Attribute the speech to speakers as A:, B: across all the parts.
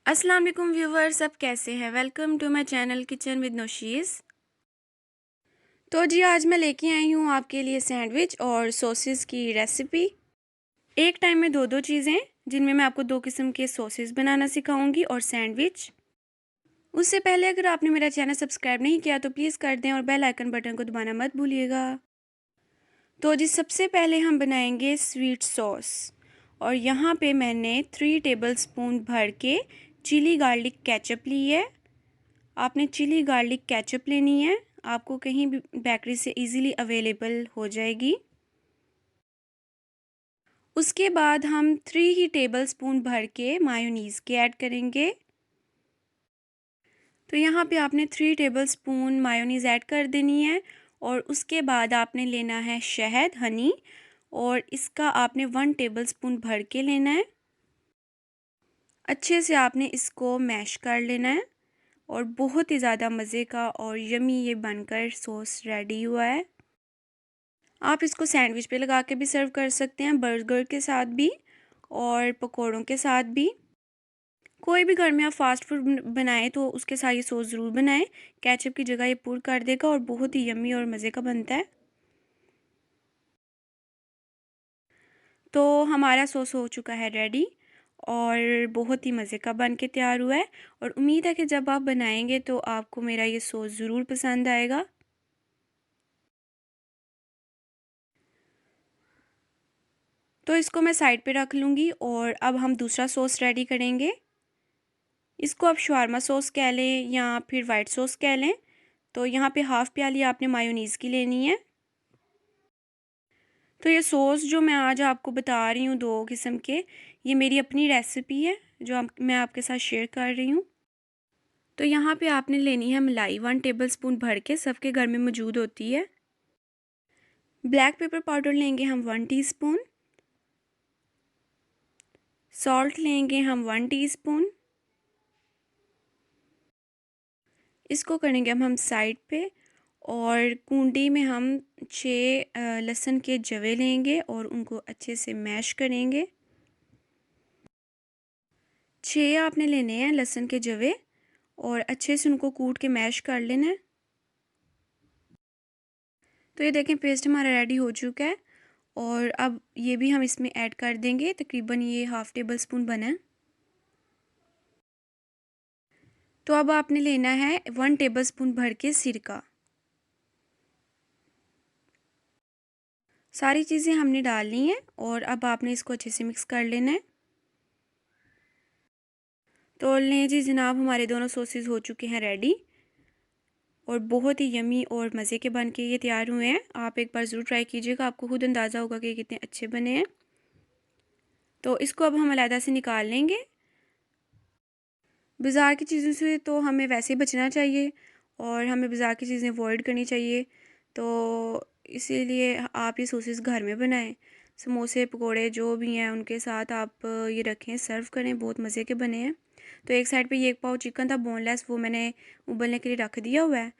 A: अस्सलाम वालेकुम व्यूवर्स, सब कैसे हैं। Welcome to my channel kitchen with Naushee's. तो जी आज मैं लेके आई हूँ आपके लिए सैंडविच और सॉसेस की रेसिपी। एक टाइम में दो दो चीज़ें जिनमें मैं आपको दो किस्म के सॉसेस बनाना सिखाऊंगी और सैंडविच। उससे पहले अगर आपने मेरा चैनल सब्सक्राइब नहीं किया तो प्लीज़ कर दें और बेल आइकन बटन को दबाना मत भूलिएगा। तो जी सबसे पहले हम बनाएंगे स्वीट सॉस और यहाँ पे मैंने 3 टेबलस्पून भर के चिली गार्लिक केचप ली है। आपने चिली गार्लिक केचप लेनी है, आपको कहीं भी बेकरी से इजीली अवेलेबल हो जाएगी। उसके बाद हम 3 ही टेबलस्पून भर के मायोनीज़ के ऐड करेंगे। तो यहाँ पे आपने 3 टेबलस्पून मायोनीज़ ऐड कर देनी है और उसके बाद आपने लेना है शहद हनी और इसका आपने 1 टेबलस्पून भर के लेना है। अच्छे से आपने इसको मैश कर लेना है और बहुत ही ज़्यादा मज़े का और यमी ये बनकर सॉस रेडी हुआ है। आप इसको सैंडविच पे लगा के भी सर्व कर सकते हैं, बर्गर के साथ भी और पकोड़ों के साथ भी। कोई भी घर में आप फास्ट फूड बनाएं तो उसके साथ ये सॉस ज़रूर बनाएं। केचप की जगह ये पूर कर देगा और बहुत ही यम्मी और मज़े का बनता है। तो हमारा सॉस हो चुका है रेडी और बहुत ही मज़े का बन के तैयार हुआ है और उम्मीद है कि जब आप बनाएंगे तो आपको मेरा ये सॉस ज़रूर पसंद आएगा। तो इसको मैं साइड पे रख लूँगी और अब हम दूसरा सॉस रेडी करेंगे। इसको आप शवारमा सॉस कह लें या फिर वाइट सॉस कह लें। तो यहाँ पे हाफ़ प्याली आपने मायोनीज़ की लेनी है। तो ये सॉस जो मैं आज आपको बता रही हूँ दो किस्म के, ये मेरी अपनी रेसिपी है जो मैं आपके साथ शेयर कर रही हूँ। तो यहाँ पे आपने लेनी है मलाई 1 टेबलस्पून भर के, सबके घर में मौजूद होती है। ब्लैक पेपर पाउडर लेंगे हम 1 टीस्पून। सॉल्ट लेंगे हम 1 टीस्पून। इसको करेंगे हम साइड पे और कूंडी में हम 6 लहसुन के जवे लेंगे और उनको अच्छे से मैश करेंगे। 6 आपने लेने हैं लहसुन के जवे और अच्छे से उनको कूट के मैश कर लेना है। तो ये देखें पेस्ट हमारा रेडी हो चुका है और अब ये भी हम इसमें ऐड कर देंगे। तकरीबन ये हाफ़ टेबल स्पून बना है। तो अब आपने लेना है 1 टेबल स्पून भर के सिरका। सारी चीज़ें हमने डालनी है और अब आपने इसको अच्छे से मिक्स कर लेना है। तो लें जी जनाब, हमारे दोनों सॉसेस हो चुके हैं रेडी और बहुत ही यमी और मज़े के बन के ये तैयार हुए हैं। आप एक बार ज़रूर ट्राई कीजिएगा, आपको खुद अंदाज़ा होगा कि कितने अच्छे बने हैं। तो इसको अब हम अलहदा से निकाल लेंगे। बाज़ार की चीज़ों से तो हमें वैसे ही बचना चाहिए और हमें बाज़ार की चीज़ें अवॉइड करनी चाहिए। तो इसीलिए आप ये सॉसेस घर में बनाएं। समोसे पकोड़े जो भी हैं उनके साथ आप ये रखें, सर्व करें, बहुत मज़े के बने हैं। तो एक साइड पे ये 1 पाव चिकन था बोनलेस, वो मैंने उबलने के लिए रख दिया हुआ है।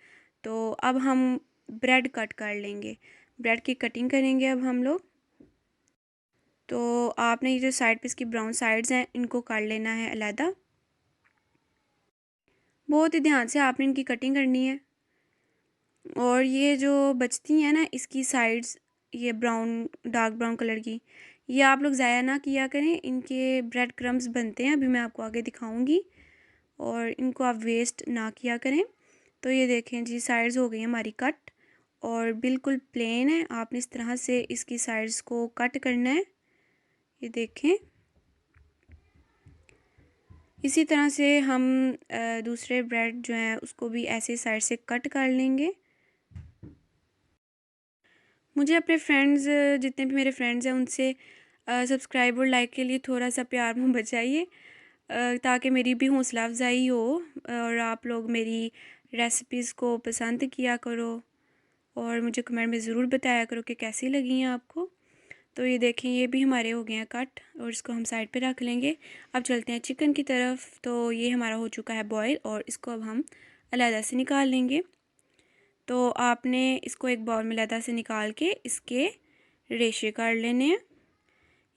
A: तो अब हम ब्रेड कट कर लेंगे, ब्रेड की कटिंग करेंगे अब हम लोग। तो आपने ये जो साइड पे इसकी ब्राउन साइड्स हैं इनको काट लेना है अलहदा। बहुत ही ध्यान से आपने इनकी कटिंग करनी है और ये जो बचती हैं ना इसकी साइड्स, ये ब्राउन डार्क ब्राउन कलर की, ये आप लोग ज़ाया ना किया करें। इनके ब्रेड क्रम्स बनते हैं, अभी मैं आपको आगे दिखाऊंगी, और इनको आप वेस्ट ना किया करें। तो ये देखें जी साइड्स हो गई हैं हमारी कट और बिल्कुल प्लेन है। आपने इस तरह से इसकी साइड्स को कट करना है। ये देखें इसी तरह से हम दूसरे ब्रेड जो हैं उसको भी ऐसे साइड से कट कर लेंगे। मुझे अपने फ्रेंड्स, जितने भी मेरे फ्रेंड्स हैं उनसे सब्सक्राइब और लाइक के लिए थोड़ा सा प्यार मुँह बचाइए, ताकि मेरी भी हौसला अफजाई हो और आप लोग मेरी रेसिपीज़ को पसंद किया करो और मुझे कमेंट में ज़रूर बताया करो कि कैसी लगी हैं आपको। तो ये देखें ये भी हमारे हो गए हैं कट और इसको हम साइड पे रख लेंगे। अब चलते हैं चिकन की तरफ। तो ये हमारा हो चुका है बॉयल और इसको अब हम अलहदा से निकाल लेंगे। तो आपने इसको एक बाउल में अलहदा से निकाल के इसके रेशे कर लेने हैं।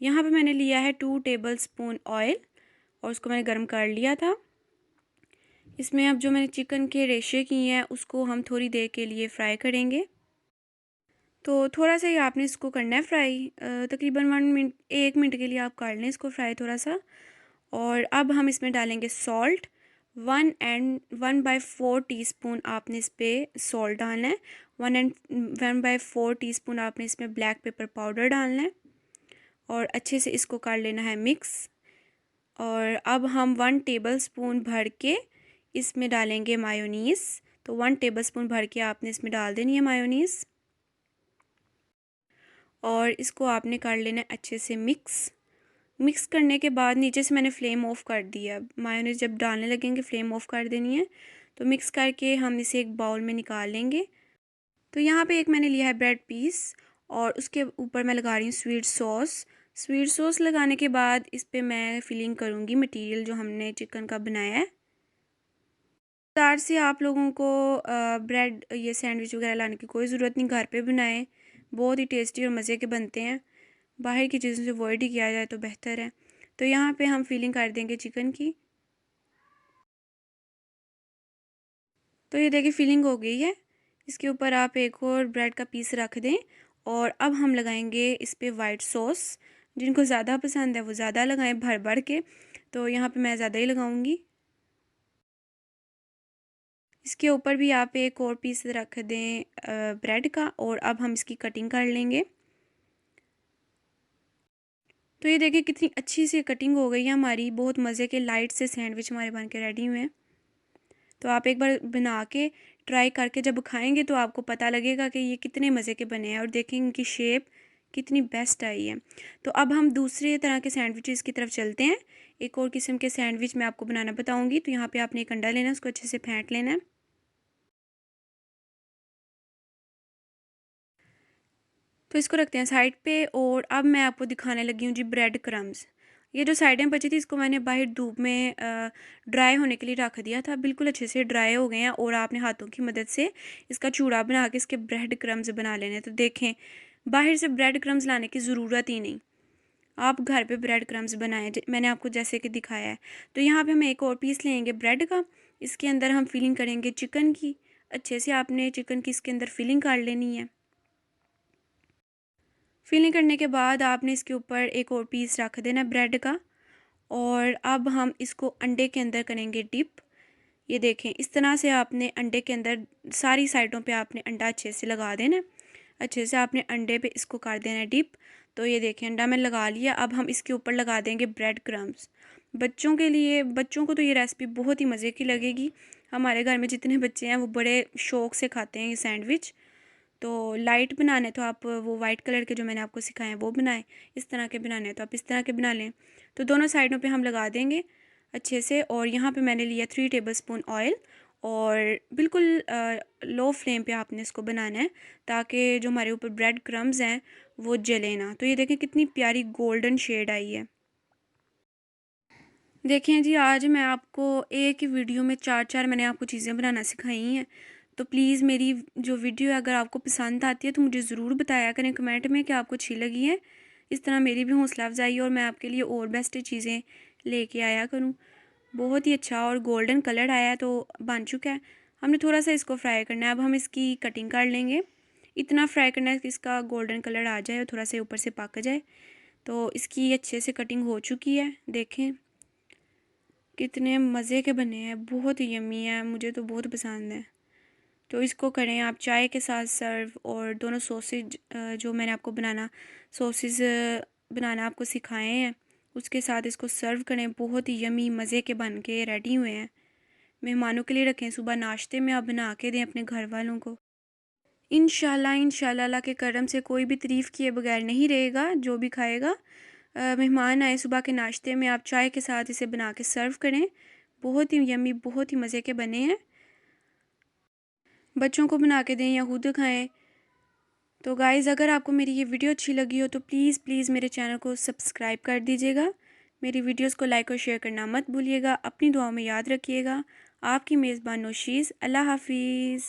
A: यहाँ पे मैंने लिया है 2 टेबलस्पून ऑयल और उसको मैंने गर्म कर लिया था। इसमें अब जो मैंने चिकन के रेशे किए हैं उसको हम थोड़ी देर के लिए फ्राई करेंगे। तो थोड़ा सा ही आपने इसको करना है फ्राई, तकरीबन 1 मिनट के लिए आप कर लें इसको फ्राई थोड़ा सा। और अब हम इसमें डालेंगे सॉल्ट। 1/4 टीस्पून आपने इस पर सॉल्ट डालना है। 1/4 टीस्पून आपने इसमें ब्लैक पेपर पाउडर डालना है और अच्छे से इसको कर लेना है मिक्स। और अब हम 1 टेबलस्पून भर के इसमें डालेंगे मायोनीज़। तो 1 टेबलस्पून भर के आपने इसमें डाल देनी है मायोनीज़ और इसको आपने कर लेना है अच्छे से मिक्स करने के बाद नीचे से मैंने फ्लेम ऑफ़ कर दिया। मायोनीज़ जब डालने लगेंगे फ्लेम ऑफ़ कर देनी है। तो मिक्स करके हम इसे एक बाउल में निकाल लेंगे। तो यहाँ पे एक मैंने लिया है ब्रेड पीस और उसके ऊपर मैं लगा रही हूँ स्वीट सॉस लगाने के बाद इस पर मैं फिलिंग करूँगी मटेरियल जो हमने चिकन का बनाया है। बाज़ार से आप लोगों को ब्रेड ये सैंडविच वगैरह लाने की कोई ज़रूरत नहीं, घर पे बनाएं, बहुत ही टेस्टी और मज़े के बनते हैं। बाहर की चीज़ों से अवॉइड ही किया जाए तो बेहतर है। तो यहाँ पे हम फिलिंग कर देंगे चिकन की। तो ये देखिए फिलिंग हो गई है। इसके ऊपर आप एक और ब्रेड का पीस रख दें और अब हम लगाएंगे इस पर वाइट सॉस। जिनको ज़्यादा पसंद है वो ज़्यादा लगाएं भर भर के। तो यहाँ पे मैं ज़्यादा ही लगाऊंगी। इसके ऊपर भी आप एक और पीस रख दें ब्रेड का और अब हम इसकी कटिंग कर लेंगे। तो ये देखिए कितनी अच्छी सी कटिंग हो गई है हमारी, बहुत मज़े के लाइट से सैंडविच हमारे बन के रेडी हुए हैं। तो आप एक बार बना के ट्राई करके जब खाएंगे तो आपको पता लगेगा कि ये कितने मज़े के बने हैं और देखें इनकी शेप कितनी बेस्ट आई है। तो अब हम दूसरे तरह के सैंडविचेस की तरफ चलते हैं। एक और किस्म के सैंडविच मैं आपको बनाना बताऊंगी। तो यहाँ पे आपने एक अंडा लेना है, उसको अच्छे से फेंट लेना है। तो इसको रखते हैं साइड पे और अब मैं आपको दिखाने लगी हूँ जी ब्रेड क्रम्स। ये जो साइडें बची थी इसको मैंने बाहर धूप में ड्राई होने के लिए रख दिया था। बिल्कुल अच्छे से ड्राई हो गए हैं और आपने हाथों की मदद से इसका चूड़ा बना के इसके ब्रेड क्रम्स बना लेने। तो देखें बाहर से ब्रेड क्रम्स लाने की ज़रूरत ही नहीं, आप घर पे ब्रेड क्रम्स बनाएं मैंने आपको जैसे कि दिखाया है। तो यहाँ पे हम एक और पीस लेंगे ब्रेड का। इसके अंदर हम फिलिंग करेंगे चिकन की। अच्छे से आपने चिकन की इसके अंदर फिलिंग कर लेनी है। फिलिंग करने के बाद आपने इसके ऊपर एक और पीस रख देना ब्रेड का और अब हम इसको अंडे के अंदर करेंगे डिप। ये देखें इस तरह से आपने अंडे के अंदर सारी साइडों पे आपने अंडा अच्छे से लगा देना है। अच्छे से आपने अंडे पे इसको कर देना है डिप। तो ये देखें अंडा मैंने लगा लिया। अब हम इसके ऊपर लगा देंगे ब्रेड क्रम्स। बच्चों के लिए, बच्चों को तो ये रेसिपी बहुत ही मज़े की लगेगी। हमारे घर में जितने बच्चे हैं वो बड़े शौक़ से खाते हैं ये सैंडविच। तो लाइट बनाने तो आप वो वाइट कलर के जो मैंने आपको सिखाए हैं वो बनाएं, इस तरह के बनाने हैं तो आप इस तरह के बना लें। तो दोनों साइडों पे हम लगा देंगे अच्छे से। और यहाँ पे मैंने लिया 3 टेबलस्पून ऑयल और बिल्कुल लो फ्लेम पे आपने इसको बनाना है ताकि जो हमारे ऊपर ब्रेड क्रम्स हैं वो जले ना। तो ये देखें कितनी प्यारी गोल्डन शेड आई है। देखें जी आज मैं आपको एक ही वीडियो में 4 मैंने आपको चीज़ें बनाना सिखाई हैं। तो प्लीज़ मेरी जो वीडियो है अगर आपको पसंद आती है तो मुझे ज़रूर बताया करें कमेंट में कि आपको अच्छी लगी है। इस तरह मेरी भी हौसला अफजाई और मैं आपके लिए और बेस्ट चीज़ें लेके आया करूँ। बहुत ही अच्छा और गोल्डन कलर आया है तो बन चुका है। हमने थोड़ा सा इसको फ्राई करना है। अब हम इसकी कटिंग कर लेंगे। इतना फ्राई करना है कि इसका गोल्डन कलर आ जाए और थोड़ा सा ऊपर से पक जाए। तो इसकी अच्छे से कटिंग हो चुकी है। देखें कितने मज़े के बने हैं, बहुत ही यम्मी है, मुझे तो बहुत पसंद है। तो इसको करें आप चाय के साथ सर्व। और दोनों सॉसेज जो मैंने आपको सॉसेज बनाना आपको सिखाए हैं उसके साथ इसको सर्व करें। बहुत ही यम्मी मज़े के बन के रेडी हुए हैं। मेहमानों के लिए रखें, सुबह नाश्ते में आप बना के दें अपने घर वालों को। इंशाल्लाह अल्लाह के करम से कोई भी तारीफ़ किए बगैर नहीं रहेगा जो भी खाएगा। मेहमान आए सुबह के नाश्ते में आप चाय के साथ इसे बना के सर्व करें। बहुत ही यम्मी, बहुत ही मज़े के बने हैं। बच्चों को बना के दें या खुद खाएं। तो गाइज़ अगर आपको मेरी ये वीडियो अच्छी लगी हो तो प्लीज़ प्लीज़ मेरे चैनल को सब्सक्राइब कर दीजिएगा। मेरी वीडियोस को लाइक और शेयर करना मत भूलिएगा। अपनी दुआओं में याद रखिएगा। आपकी मेज़बान नौशीज़। अल्लाह हाफिज़।